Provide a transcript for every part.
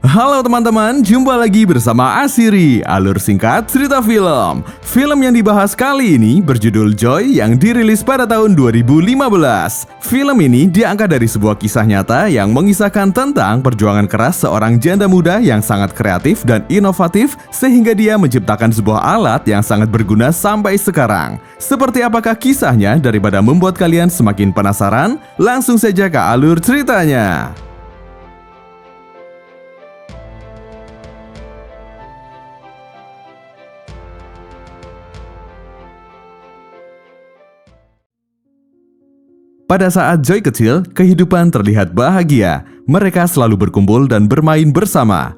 Halo teman-teman, jumpa lagi bersama Asiri, alur singkat cerita film. Film yang dibahas kali ini berjudul Joy yang dirilis pada tahun 2015. Film ini diangkat dari sebuah kisah nyata yang mengisahkan tentang perjuangan keras seorang janda muda yang sangat kreatif dan inovatif sehingga dia menciptakan sebuah alat yang sangat berguna sampai sekarang. Seperti apakah kisahnya? Daripada membuat kalian semakin penasaran, langsung saja ke alur ceritanya. Pada saat Joy kecil, kehidupan terlihat bahagia. Mereka selalu berkumpul dan bermain bersama.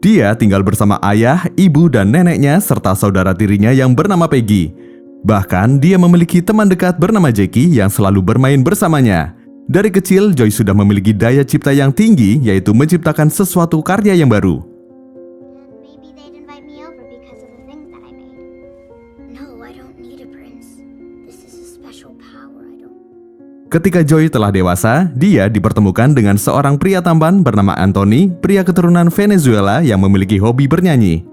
Dia tinggal bersama ayah, ibu, dan neneknya serta saudara tirinya yang bernama Peggy. Bahkan, dia memiliki teman dekat bernama Jackie yang selalu bermain bersamanya. Dari kecil, Joy sudah memiliki daya cipta yang tinggi, yaitu menciptakan sesuatu karya yang baru. Maybe they'd invite me over because of the things that I made. No, I don't need a prince. This is a special power. Ketika Joy telah dewasa, dia dipertemukan dengan seorang pria tampan bernama Anthony, pria keturunan Venezuela yang memiliki hobi bernyanyi.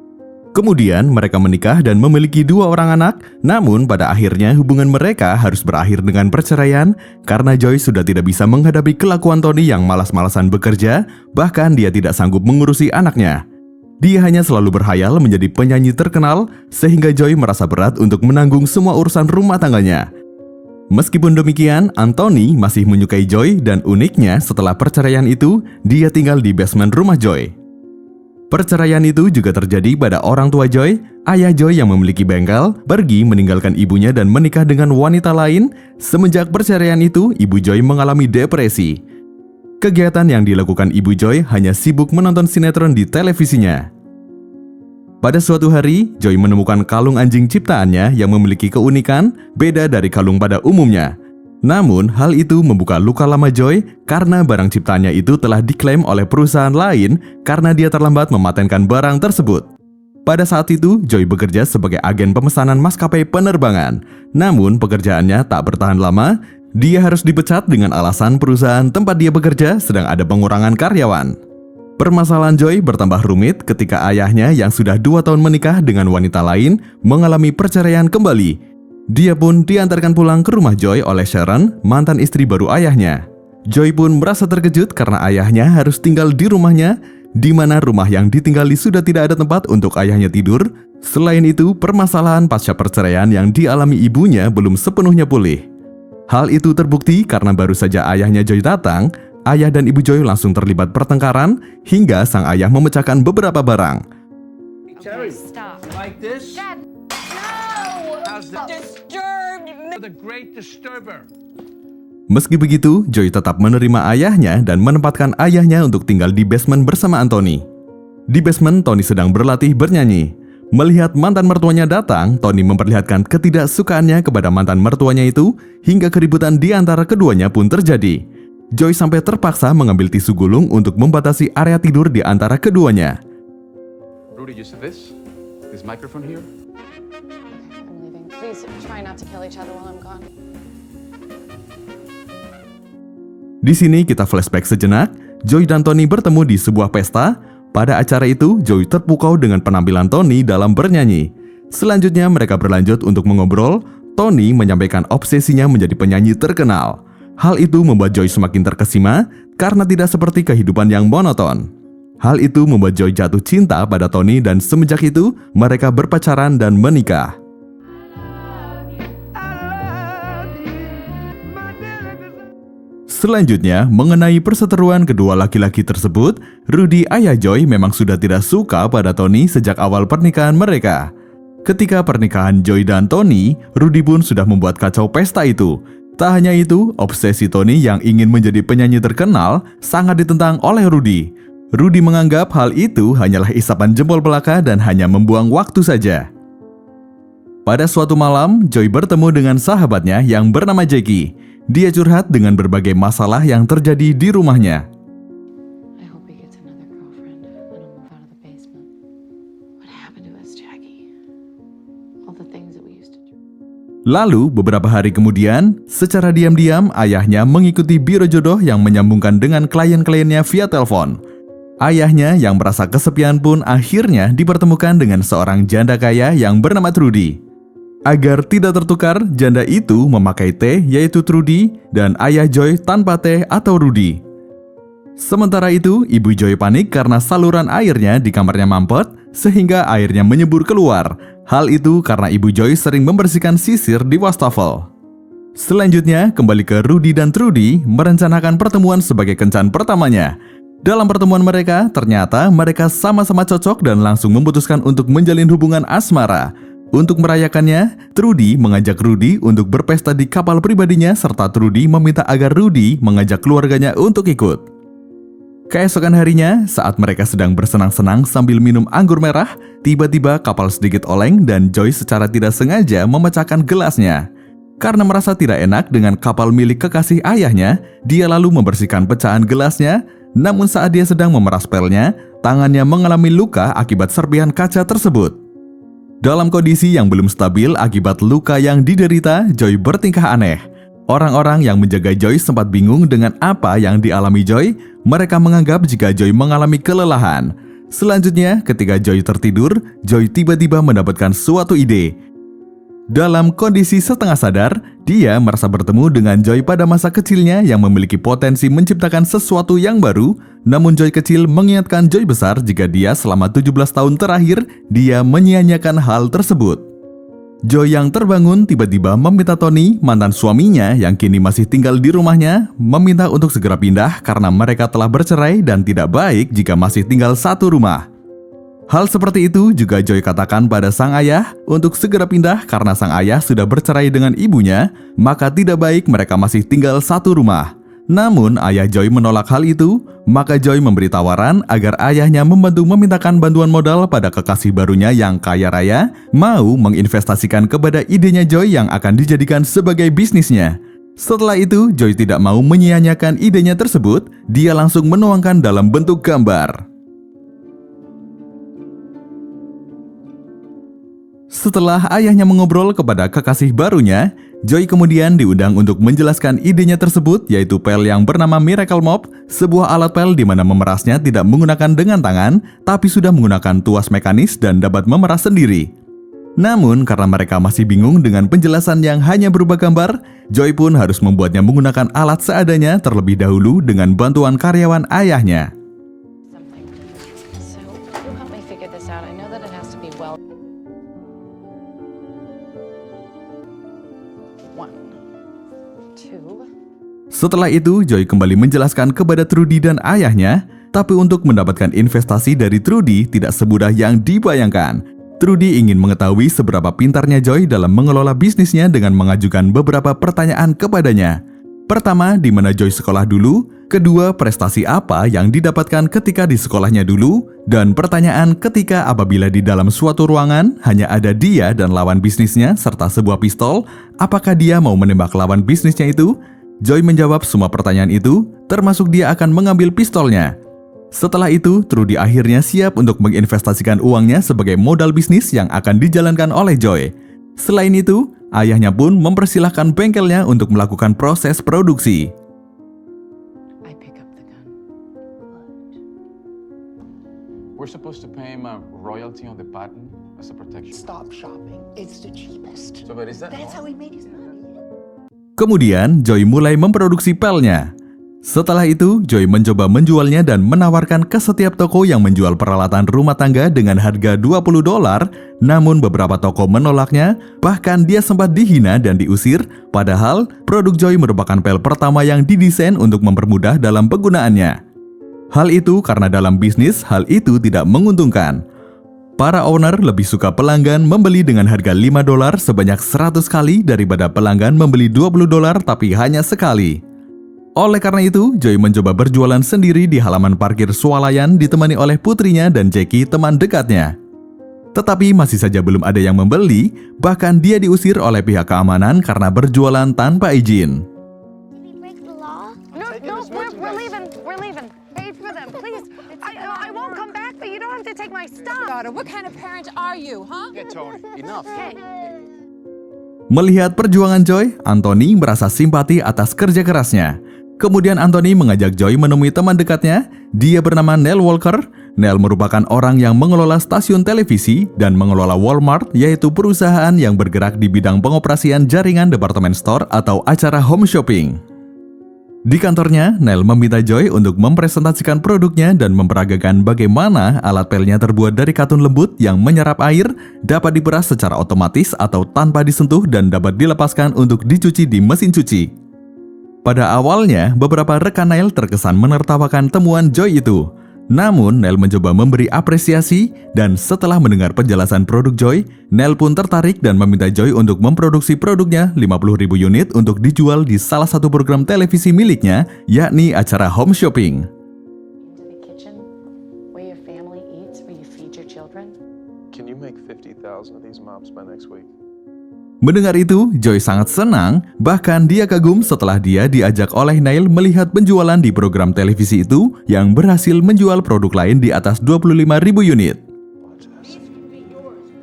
Kemudian mereka menikah dan memiliki 2 orang anak, namun pada akhirnya hubungan mereka harus berakhir dengan perceraian karena Joy sudah tidak bisa menghadapi kelakuan Tony yang malas-malasan bekerja, bahkan dia tidak sanggup mengurusi anaknya. Dia hanya selalu berhayal menjadi penyanyi terkenal, sehingga Joy merasa berat untuk menanggung semua urusan rumah tangganya. Meskipun demikian, Anthony masih menyukai Joy dan uniknya setelah perceraian itu, dia tinggal di basement rumah Joy. Perceraian itu juga terjadi pada orang tua Joy. Ayah Joy yang memiliki bengkel pergi meninggalkan ibunya dan menikah dengan wanita lain. Semenjak perceraian itu, ibu Joy mengalami depresi. Kegiatan yang dilakukan ibu Joy hanya sibuk menonton sinetron di televisinya. Pada suatu hari, Joy menemukan kalung anjing ciptaannya yang memiliki keunikan beda dari kalung pada umumnya. Namun, hal itu membuka luka lama Joy karena barang ciptaannya itu telah diklaim oleh perusahaan lain karena dia terlambat mematenkan barang tersebut. Pada saat itu, Joy bekerja sebagai agen pemesanan maskapai penerbangan. Namun, pekerjaannya tak bertahan lama. Dia harus dipecat dengan alasan perusahaan tempat dia bekerja sedang ada pengurangan karyawan. Permasalahan Joy bertambah rumit ketika ayahnya yang sudah 2 tahun menikah dengan wanita lain mengalami perceraian kembali. Dia pun diantarkan pulang ke rumah Joy oleh Sharon, mantan istri baru ayahnya. Joy pun merasa terkejut karena ayahnya harus tinggal di rumahnya, di mana rumah yang ditinggali sudah tidak ada tempat untuk ayahnya tidur. Selain itu, permasalahan pasca perceraian yang dialami ibunya belum sepenuhnya pulih. Hal itu terbukti karena baru saja ayahnya Joy datang, ayah dan ibu Joy langsung terlibat pertengkaran hingga sang ayah memecahkan beberapa barang. Cherry, Stop. like this? Dad, no! How's that? Disturbed me. The great disturber. Meski begitu, Joy tetap menerima ayahnya dan menempatkan ayahnya untuk tinggal di basement bersama Anthony. Di basement, Tony sedang berlatih bernyanyi. Melihat mantan mertuanya datang, Tony memperlihatkan ketidaksukaannya kepada mantan mertuanya itu hingga keributan di antara keduanya pun terjadi. Joy sampai terpaksa mengambil tisu gulung untuk membatasi area tidur di antara keduanya. Rudy, you see this? This microphone here? I'm leaving. Please try not to kill each other while I'm gone. Di sini kita flashback sejenak. Joy dan Tony bertemu di sebuah pesta. Pada acara itu, Joy terpukau dengan penampilan Tony dalam bernyanyi. Selanjutnya mereka berlanjut untuk mengobrol. Tony menyampaikan obsesinya menjadi penyanyi terkenal. Hal itu membuat Joy semakin terkesima karena tidak seperti kehidupan yang monoton. Hal itu membuat Joy jatuh cinta pada Tony dan semenjak itu mereka berpacaran dan menikah. Selanjutnya, mengenai perseteruan kedua laki-laki tersebut, Rudy ayah Joy memang sudah tidak suka pada Tony sejak awal pernikahan mereka. Ketika pernikahan Joy dan Tony, Rudy pun sudah membuat kacau pesta itu. Tak hanya itu, obsesi Tony yang ingin menjadi penyanyi terkenal sangat ditentang oleh Rudy. Rudy menganggap hal itu hanyalah isapan jempol belaka dan hanya membuang waktu saja. Pada suatu malam, Joy bertemu dengan sahabatnya yang bernama Jackie. Dia curhat dengan berbagai masalah yang terjadi di rumahnya. I hope he gets another girlfriend and I'll move out of the basement. What happened to us, Jackie? All the things that we used to do. Lalu, beberapa hari kemudian, secara diam-diam ayahnya mengikuti biro jodoh yang menyambungkan dengan klien-kliennya via telepon. Ayahnya yang merasa kesepian pun akhirnya dipertemukan dengan seorang janda kaya yang bernama Trudy. Agar tidak tertukar, janda itu memakai T yaitu Trudy dan ayah Joy tanpa T atau Rudy. Sementara itu, ibu Joy panik karena saluran airnya di kamarnya mampet sehingga airnya menyembur keluar. Hal itu karena ibu Joy sering membersihkan sisir di wastafel. Selanjutnya, kembali ke Rudy dan Trudy merencanakan pertemuan sebagai kencan pertamanya. Dalam pertemuan mereka, ternyata mereka sama-sama cocok dan langsung memutuskan untuk menjalin hubungan asmara. Untuk merayakannya, Trudy mengajak Rudy untuk berpesta di kapal pribadinya serta Trudy meminta agar Rudy mengajak keluarganya untuk ikut. Keesokan harinya, saat mereka sedang bersenang-senang sambil minum anggur merah, tiba-tiba kapal sedikit oleng dan Joy secara tidak sengaja memecahkan gelasnya. Karena merasa tidak enak dengan kapal milik kekasih ayahnya, dia lalu membersihkan pecahan gelasnya. Namun saat dia sedang memeras pelnya, tangannya mengalami luka akibat serpihan kaca tersebut. Dalam kondisi yang belum stabil akibat luka yang diderita, Joy bertingkah aneh. Orang-orang yang menjaga Joy sempat bingung dengan apa yang dialami Joy. Mereka menganggap jika Joy mengalami kelelahan. Selanjutnya, ketika Joy tertidur, Joy tiba-tiba mendapatkan suatu ide. Dalam kondisi setengah sadar, dia merasa bertemu dengan Joy pada masa kecilnya yang memiliki potensi menciptakan sesuatu yang baru. Namun Joy kecil mengingatkan Joy besar jika dia selama 17 tahun terakhir, dia menyia-nyiakan hal tersebut. Joy yang terbangun tiba-tiba meminta Tony, mantan suaminya yang kini masih tinggal di rumahnya, meminta untuk segera pindah karena mereka telah bercerai dan tidak baik jika masih tinggal satu rumah. Hal seperti itu juga Joy katakan pada sang ayah untuk segera pindah karena sang ayah sudah bercerai dengan ibunya, maka tidak baik mereka masih tinggal satu rumah. Namun ayah Joy menolak hal itu, maka Joy memberi tawaran agar ayahnya membantu memintakan bantuan modal pada kekasih barunya yang kaya raya, mau menginvestasikan kepada idenya Joy yang akan dijadikan sebagai bisnisnya. Setelah itu, Joy tidak mau menyia-nyiakan idenya tersebut, dia langsung menuangkan dalam bentuk gambar. Setelah ayahnya mengobrol kepada kekasih barunya, Joy kemudian diundang untuk menjelaskan idenya tersebut, yaitu pel yang bernama Miracle Mop, sebuah alat pel di mana memerasnya tidak menggunakan dengan tangan, tapi sudah menggunakan tuas mekanis dan dapat memeras sendiri. Namun, karena mereka masih bingung dengan penjelasan yang hanya berupa gambar, Joy pun harus membuatnya menggunakan alat seadanya terlebih dahulu dengan bantuan karyawan ayahnya. So, you help me figure this out. I know that it has to be well. 1, 2. Setelah itu, Joy kembali menjelaskan kepada Trudy dan ayahnya, tapi untuk mendapatkan investasi dari Trudy tidak semudah yang dibayangkan. Trudy ingin mengetahui seberapa pintarnya Joy dalam mengelola bisnisnya dengan mengajukan beberapa pertanyaan kepadanya. Pertama, di mana Joy sekolah dulu. Kedua, prestasi apa yang didapatkan ketika di sekolahnya dulu. Dan pertanyaan ketika apabila di dalam suatu ruangan hanya ada dia dan lawan bisnisnya serta sebuah pistol, apakah dia mau menembak lawan bisnisnya itu? Joy menjawab semua pertanyaan itu, termasuk dia akan mengambil pistolnya. Setelah itu, Trudy akhirnya siap untuk menginvestasikan uangnya sebagai modal bisnis yang akan dijalankan oleh Joy. Selain itu, ayahnya pun mempersilahkan bengkelnya untuk melakukan proses produksi. I pick up the gun. We're supposed to pay him a royalty on the patent as a protection. Stop shopping. It's the cheapest. So, but is that That's how normal? he made his money. Kemudian, Joy mulai memproduksi pelnya. Setelah itu, Joy mencoba menjualnya dan menawarkan ke setiap toko yang menjual peralatan rumah tangga dengan harga $20, namun beberapa toko menolaknya, bahkan dia sempat dihina dan diusir, padahal produk Joy merupakan pel pertama yang didesain untuk mempermudah dalam penggunaannya. Hal itu karena dalam bisnis, hal itu tidak menguntungkan. Para owner lebih suka pelanggan membeli dengan harga $5 sebanyak 100 kali daripada pelanggan membeli $20 tapi hanya sekali. Oleh karena itu, Joy mencoba berjualan sendiri di halaman parkir swalayan ditemani oleh putrinya dan Jackie, teman dekatnya. Tetapi masih saja belum ada yang membeli, bahkan dia diusir oleh pihak keamanan karena berjualan tanpa izin. Did we break the law? No, we're leaving. We're leaving. Pay for them, please. I won't come back, but you don't have to take my stuff. Daughter, what kind of parent are you, huh? Yeah, Tony, enough. Hey, Melihat perjuangan Joy, Anthony merasa simpati atas kerja kerasnya. Kemudian Anthony mengajak Joy menemui teman dekatnya. Dia bernama Neil Walker. Neil merupakan orang yang mengelola stasiun televisi dan mengelola Walmart, yaitu perusahaan yang bergerak di bidang pengoperasian jaringan department store atau acara home shopping. Di kantornya, Neil meminta Joy untuk mempresentasikan produknya dan memperagakan bagaimana alat pelnya terbuat dari katun lembut yang menyerap air, dapat diperas secara otomatis atau tanpa disentuh dan dapat dilepaskan untuk dicuci di mesin cuci. Pada awalnya, beberapa rekan Neil terkesan menertawakan temuan Joy itu. Namun, Neil mencoba memberi apresiasi dan setelah mendengar penjelasan produk Joy, Neil pun tertarik dan meminta Joy untuk memproduksi produknya 50.000 unit untuk dijual di salah satu program televisi miliknya, yakni acara home shopping. Into the kitchen, where your family eats, where you feed your children. Can you make 50,000 of these mops by next week? Mendengar itu, Joy sangat senang, bahkan dia kagum setelah dia diajak oleh Neil melihat penjualan di program televisi itu yang berhasil menjual produk lain di atas 25.000 unit. Watch this.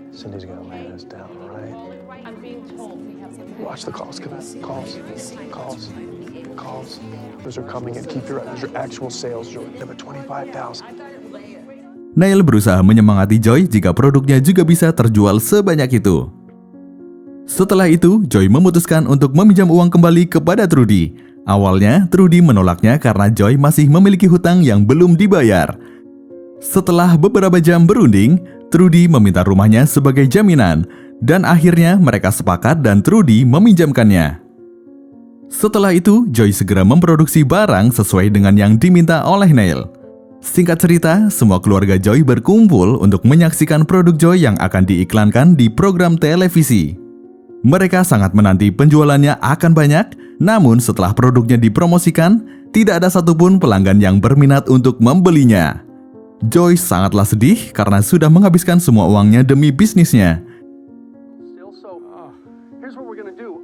Cindy's gonna lay this down, right? Watch the calls, come on. Calls. Those are coming in. Keep your actual sales, Joy. Number 25,000. Neil berusaha menyemangati Joy jika produknya juga bisa terjual sebanyak itu. Setelah itu, Joy memutuskan untuk meminjam uang kembali kepada Trudy. Awalnya, Trudy menolaknya karena Joy masih memiliki hutang yang belum dibayar. Setelah beberapa jam berunding, Trudy meminta rumahnya sebagai jaminan, dan akhirnya mereka sepakat dan Trudy meminjamkannya. Setelah itu, Joy segera memproduksi barang sesuai dengan yang diminta oleh Neil. Singkat cerita, semua keluarga Joy berkumpul untuk menyaksikan produk Joy yang akan diiklankan di program televisi. Mereka sangat menanti penjualannya akan banyak, namun setelah produknya dipromosikan, tidak ada satupun pelanggan yang berminat untuk membelinya. Joy sangatlah sedih karena sudah menghabiskan semua uangnya demi bisnisnya. Here's what we're gonna do.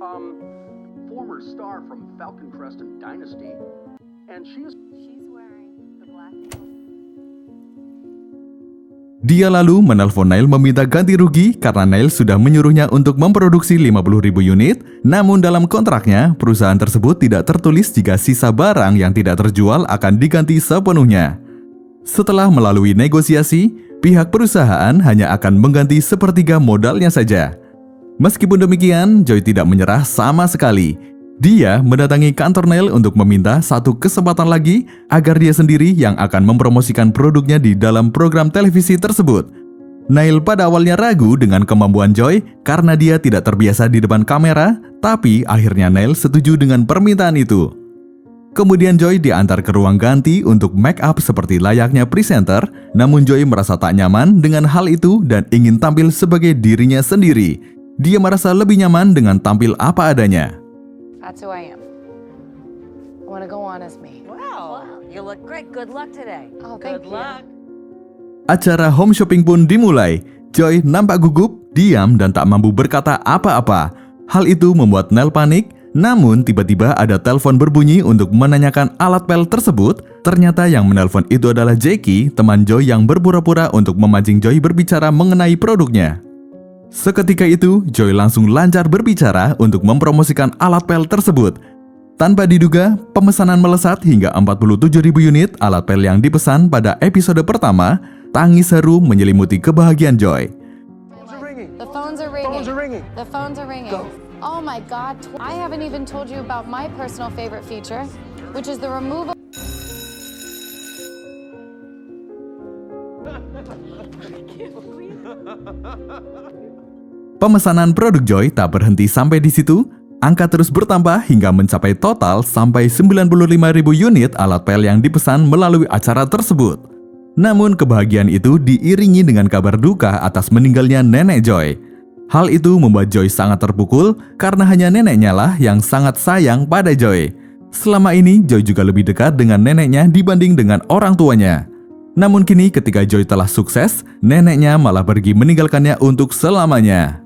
Former star from Falcon Crest and Dynasty, and she's wearing the black. Dia lalu menelpon Neil meminta ganti rugi karena Neil sudah menyuruhnya untuk memproduksi 50.000 unit, namun dalam kontraknya, perusahaan tersebut tidak tertulis jika sisa barang yang tidak terjual akan diganti sepenuhnya. Setelah melalui negosiasi, pihak perusahaan hanya akan mengganti sepertiga modalnya saja. Meskipun demikian, Joy tidak menyerah sama sekali. Dia mendatangi kantor Neil untuk meminta satu kesempatan lagi agar dia sendiri yang akan mempromosikan produknya di dalam program televisi tersebut. Neil pada awalnya ragu dengan kemampuan Joy karena dia tidak terbiasa di depan kamera, tapi akhirnya Neil setuju dengan permintaan itu. Kemudian Joy diantar ke ruang ganti untuk make up seperti layaknya presenter, namun Joy merasa tak nyaman dengan hal itu dan ingin tampil sebagai dirinya sendiri. Dia merasa lebih nyaman dengan tampil apa adanya. That's who I am. I want to go on as me. Wow, you look great. Good luck today. Oh, thank you. Acara home shopping pun dimulai. Joy nampak gugup, diam dan tak mampu berkata apa-apa. Hal itu membuat Neil panik, namun tiba-tiba ada telepon berbunyi untuk menanyakan alat pel tersebut. Ternyata yang menelpon itu adalah Jackie, teman Joy yang berpura-pura untuk memancing Joy berbicara mengenai produknya. Seketika itu, Joy langsung lancar berbicara untuk mempromosikan alat pel tersebut. Tanpa diduga, pemesanan melesat hingga 47.000 unit alat pel yang dipesan pada episode pertama. Tangis haru menyelimuti kebahagiaan Joy. The phones are ringing. The phones are ringing. Oh my God, I haven't even told you about my personal favorite feature, which is the removal. Pemesanan produk Joy tak berhenti sampai di situ. Angka terus bertambah hingga mencapai total sampai 95.000 unit alat pel yang dipesan melalui acara tersebut. Namun kebahagiaan itu diiringi dengan kabar duka atas meninggalnya nenek Joy. Hal itu membuat Joy sangat terpukul karena hanya neneknya lah yang sangat sayang pada Joy. Selama ini Joy juga lebih dekat dengan neneknya dibanding dengan orang tuanya. Namun kini ketika Joy telah sukses, neneknya malah pergi meninggalkannya untuk selamanya.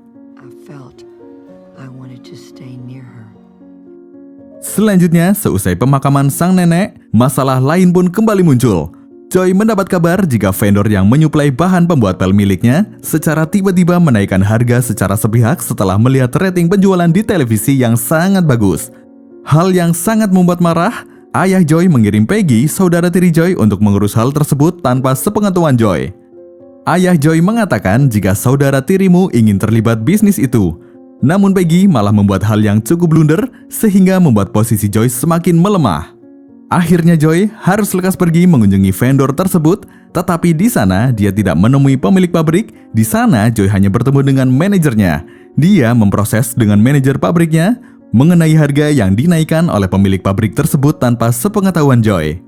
Selanjutnya, seusai pemakaman sang nenek, masalah lain pun kembali muncul. Joy mendapat kabar jika vendor yang menyuplai bahan pembuat pel miliknya secara tiba-tiba menaikkan harga secara sepihak setelah melihat rating penjualan di televisi yang sangat bagus. Hal yang sangat membuat marah, ayah Joy mengirim Peggy, saudara tiri Joy, untuk mengurus hal tersebut tanpa sepengetahuan Joy. Ayah Joy mengatakan jika saudara tirimu ingin terlibat bisnis itu. Namun Peggy malah membuat hal yang cukup blunder sehingga membuat posisi Joy semakin melemah. Akhirnya Joy harus lekas pergi mengunjungi vendor tersebut, tetapi di sana dia tidak menemui pemilik pabrik. Di sana Joy hanya bertemu dengan manajernya. Dia memproses dengan manajer pabriknya mengenai harga yang dinaikkan oleh pemilik pabrik tersebut tanpa sepengetahuan Joy.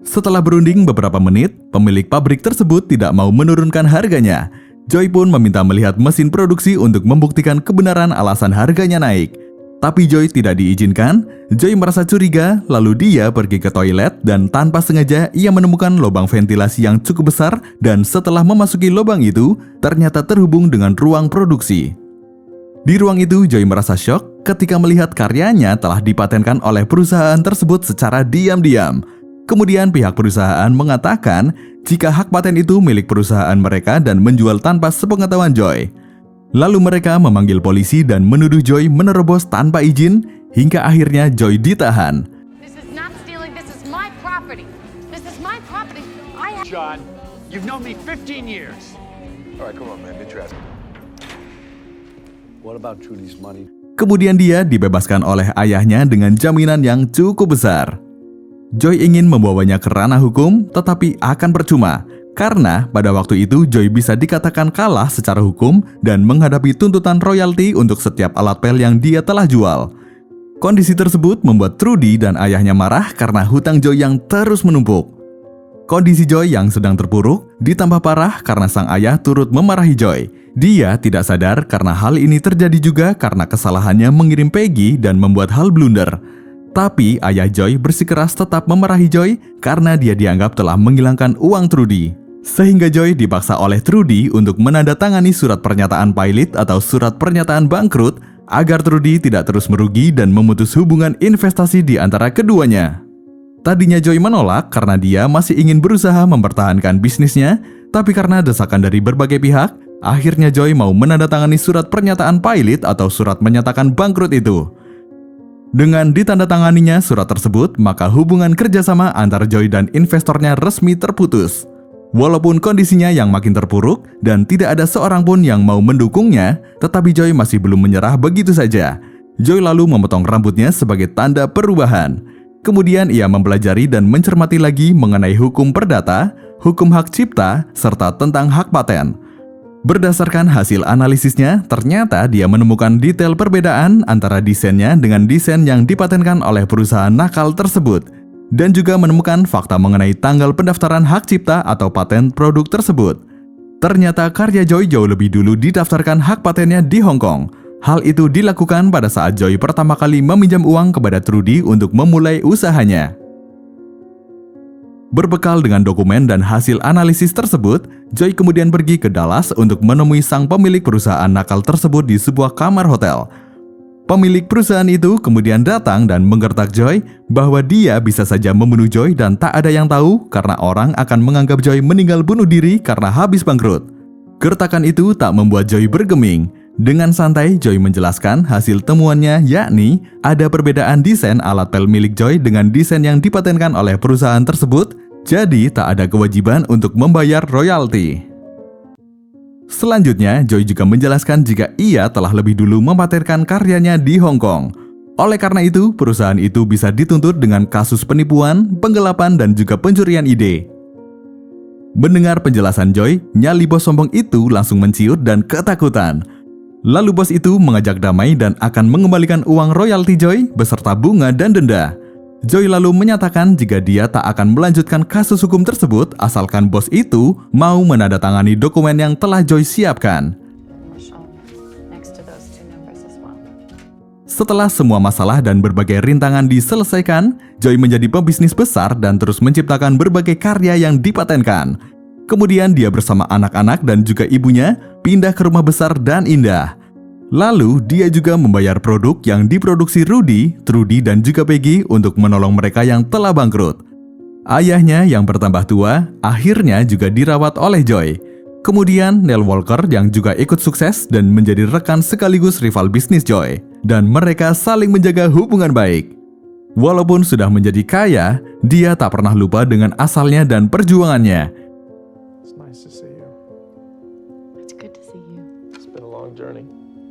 Setelah berunding beberapa menit, pemilik pabrik tersebut tidak mau menurunkan harganya. Joy pun meminta melihat mesin produksi untuk membuktikan kebenaran alasan harganya naik. Tapi Joy tidak diizinkan. Joy merasa curiga, lalu dia pergi ke toilet dan tanpa sengaja ia menemukan lubang ventilasi yang cukup besar dan setelah memasuki lubang itu, ternyata terhubung dengan ruang produksi. Di ruang itu, Joy merasa syok ketika melihat karyanya telah dipatenkan oleh perusahaan tersebut secara diam-diam. Kemudian pihak perusahaan mengatakan jika hak paten itu milik perusahaan mereka dan menjual tanpa sepengetahuan Joy. Lalu mereka memanggil polisi dan menuduh Joy menerobos tanpa izin hingga akhirnya Joy ditahan. This is not stealing, this is my property. This is my property. John, you've known me 15 years. All right, come on, man. Get your ass. What about Trudy's money? Kemudian dia dibebaskan oleh ayahnya dengan jaminan yang cukup besar. Joy ingin membawanya ke ranah hukum, tetapi akan percuma. Karena pada waktu itu Joy bisa dikatakan kalah secara hukum dan menghadapi tuntutan royalti untuk setiap alat pel yang dia telah jual. Kondisi tersebut membuat Trudy dan ayahnya marah karena hutang Joy yang terus menumpuk. Kondisi Joy yang sedang terpuruk ditambah parah karena sang ayah turut memarahi Joy. Dia tidak sadar karena hal ini terjadi juga karena kesalahannya mengirim Peggy dan membuat hal blunder. Tapi ayah Joy bersikeras tetap memarahi Joy karena dia dianggap telah menghilangkan uang Trudy. Sehingga Joy dipaksa oleh Trudy untuk menandatangani surat pernyataan pilot atau surat pernyataan bangkrut agar Trudy tidak terus merugi dan memutus hubungan investasi di antara keduanya. Tadinya Joy menolak karena dia masih ingin berusaha mempertahankan bisnisnya, tapi karena desakan dari berbagai pihak, akhirnya Joy mau menandatangani surat pernyataan pilot atau surat menyatakan bangkrut itu. Dengan ditandatanganinya surat tersebut, maka hubungan kerjasama antara Joy dan investornya resmi terputus. Walaupun kondisinya yang makin terpuruk dan tidak ada seorang pun yang mau mendukungnya, tetapi Joy masih belum menyerah begitu saja. Joy lalu memotong rambutnya sebagai tanda perubahan. Kemudian ia mempelajari dan mencermati lagi mengenai hukum perdata, hukum hak cipta, serta tentang hak paten. Berdasarkan hasil analisisnya, ternyata dia menemukan detail perbedaan antara desainnya dengan desain yang dipatenkan oleh perusahaan nakal tersebut, dan juga menemukan fakta mengenai tanggal pendaftaran hak cipta atau paten produk tersebut. Ternyata karya Joy jauh lebih dulu didaftarkan hak patennya di Hong Kong. Hal itu dilakukan pada saat Joy pertama kali meminjam uang kepada Trudy untuk memulai usahanya. Berbekal dengan dokumen dan hasil analisis tersebut, Joy kemudian pergi ke Dallas untuk menemui sang pemilik perusahaan nakal tersebut di sebuah kamar hotel. Pemilik perusahaan itu kemudian datang dan menggertak Joy bahwa dia bisa saja membunuh Joy dan tak ada yang tahu karena orang akan menganggap Joy meninggal bunuh diri karena habis bangkrut. Gertakan itu tak membuat Joy bergeming. Dengan santai, Joy menjelaskan hasil temuannya, yakni ada perbedaan desain alat pel milik Joy dengan desain yang dipatenkan oleh perusahaan tersebut, jadi tak ada kewajiban untuk membayar royalti. Selanjutnya, Joy juga menjelaskan jika ia telah lebih dulu mematenkan karyanya di Hong Kong. Oleh karena itu, perusahaan itu bisa dituntut dengan kasus penipuan, penggelapan, dan juga pencurian ide. Mendengar penjelasan Joy, nyali bos sombong itu langsung menciut dan ketakutan. Lalu bos itu mengajak damai dan akan mengembalikan uang royalti Joy beserta bunga dan denda. Joy lalu menyatakan jika dia tak akan melanjutkan kasus hukum tersebut asalkan bos itu mau menandatangani dokumen yang telah Joy siapkan. Setelah semua masalah dan berbagai rintangan diselesaikan, Joy menjadi pebisnis besar dan terus menciptakan berbagai karya yang dipatenkan. Kemudian dia bersama anak-anak dan juga ibunya pindah ke rumah besar dan indah. Lalu dia juga membayar produk yang diproduksi Rudy, Trudy, dan juga Peggy untuk menolong mereka yang telah bangkrut. Ayahnya yang bertambah tua akhirnya juga dirawat oleh Joy. Kemudian Neil Walker yang juga ikut sukses dan menjadi rekan sekaligus rival bisnis Joy. Dan mereka saling menjaga hubungan baik. Walaupun sudah menjadi kaya, dia tak pernah lupa dengan asalnya dan perjuangannya. It's nice to see you. It's good to see you. It's been a long journey.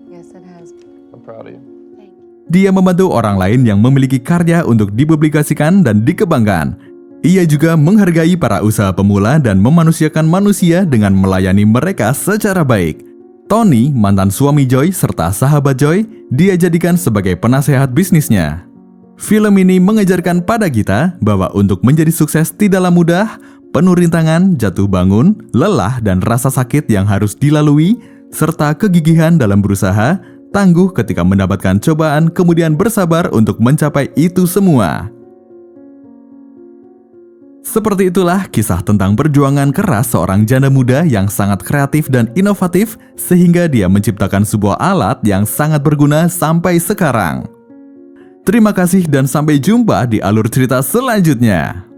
Yes, it has. I'm proud of you. Thank you. Dia membantu orang lain yang memiliki karya untuk dipublikasikan dan dikembangkan. Ia juga menghargai para usaha pemula dan memanusiakan manusia dengan melayani mereka secara baik. Tony, mantan suami Joy serta sahabat Joy, dia jadikan sebagai penasehat bisnisnya. Film ini mengajarkan pada kita bahwa untuk menjadi sukses tidaklah mudah, penuh rintangan, jatuh bangun, lelah dan rasa sakit yang harus dilalui, serta kegigihan dalam berusaha, tangguh ketika mendapatkan cobaan, kemudian bersabar untuk mencapai itu semua. Seperti itulah kisah tentang perjuangan keras seorang janda muda yang sangat kreatif dan inovatif sehingga dia menciptakan sebuah alat yang sangat berguna sampai sekarang. Terima kasih dan sampai jumpa di alur cerita selanjutnya.